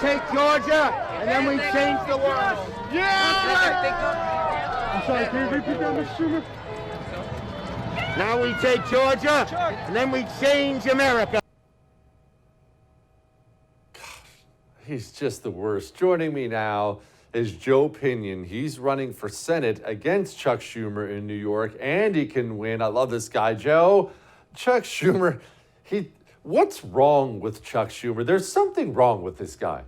take Georgia, and then we change the world. Yeah! I'm sorry, can you repeat that, Mr. Schumer? Now we take Georgia, and then we change America. He's just the worst. Joining me now is Joe Pinion. He's running for Senate against Chuck Schumer in New York, and he can win. I love this guy, Joe. Chuck Schumer, what's wrong with Chuck Schumer? There's something wrong with this guy.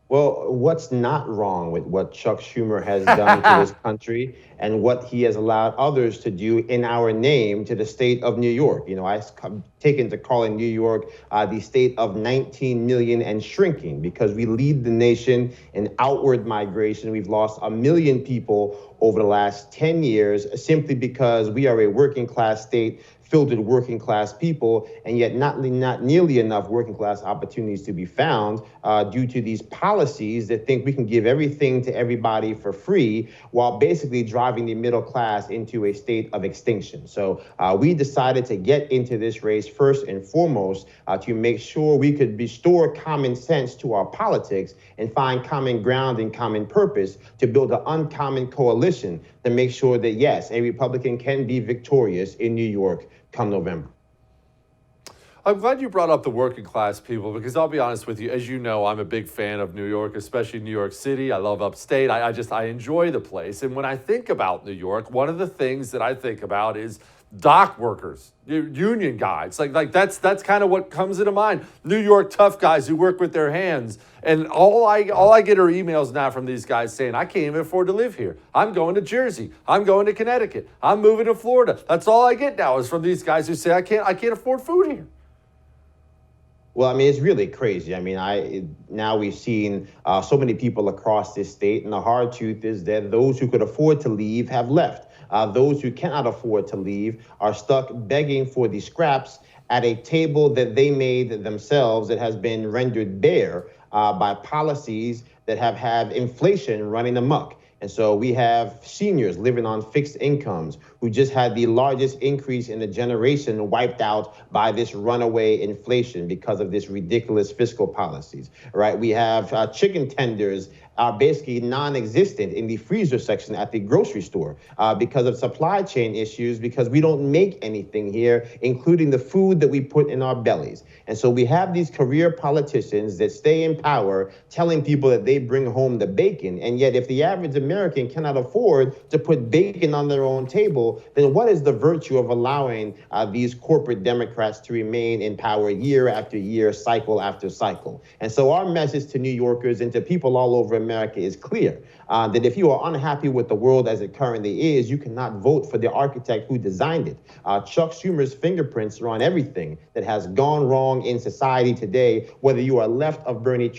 Well, what's not wrong with what Chuck Schumer has done to this country and what he has allowed others to do in our name to the state of New York? You know, I've taken to calling New York the state of 19 million and shrinking because we lead the nation in outward migration. We've lost 1 million people over the last 10 years simply because we are a working class state filled with working class people, and yet not nearly enough working class opportunities to be found due to these policies that think we can give everything to everybody for free while basically driving the middle class into a state of extinction. So we decided to get into this race first and foremost to make sure we could restore common sense to our politics and find common ground and common purpose to build an uncommon coalition to make sure that, yes, a Republican can be victorious in New York come November. I'm glad you brought up the working class people because I'll be honest with you, as you know, I'm a big fan of New York, especially New York City. I love upstate. I enjoy the place. And when I think about New York, one of the things that I think about is dock workers, union guys. Like that's kind of what comes into mind. New York tough guys who work with their hands. And all I get are emails now from these guys saying, I can't even afford to live here. I'm going to Jersey. I'm going to Connecticut. I'm moving to Florida. That's all I get now is from these guys who say I can't afford food here. Well, I mean, it's really crazy. I mean, now we've seen so many people across this state, and the hard truth is that those who could afford to leave have left. Those who cannot afford to leave are stuck begging for the scraps at a table that they made themselves that has been rendered bare by policies that have had inflation running amok. And so we have seniors living on fixed incomes who just had the largest increase in a generation wiped out by this runaway inflation because of this ridiculous fiscal policies, right? We have chicken tenders are basically non-existent in the freezer section at the grocery store because of supply chain issues, because we don't make anything here, including the food that we put in our bellies. And so we have these career politicians that stay in power telling people that they bring home the bacon. And yet if the average American cannot afford to put bacon on their own table, then what is the virtue of allowing these corporate Democrats to remain in power year after year, cycle after cycle? And so our message to New Yorkers and to people all over America is clear, that if you are unhappy with the world as it currently is, you cannot vote for the architect who designed it. Chuck Schumer's fingerprints are on everything that has gone wrong in society today, whether you are left of Bernie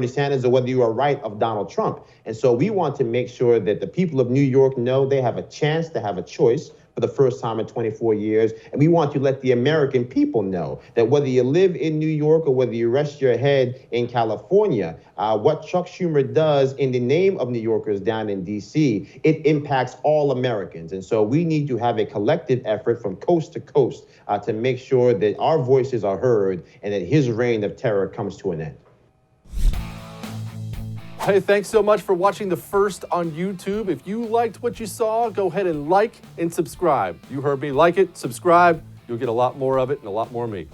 Sanders, or whether you are right of Donald Trump. And so we want to make sure that the people of New York know they have a chance to have a choice for the first time in 24 years. And we want to let the American people know that whether you live in New York or whether you rest your head in California, what Chuck Schumer does in the name of New Yorkers down in D.C., it impacts all Americans. And so we need to have a collective effort from coast to coast to make sure that our voices are heard and that his reign of terror comes to an end. Hey, thanks so much for watching The First on YouTube. If you liked what you saw, go ahead and like and subscribe. You heard me. Like it, subscribe. You'll get a lot more of it and a lot more of me.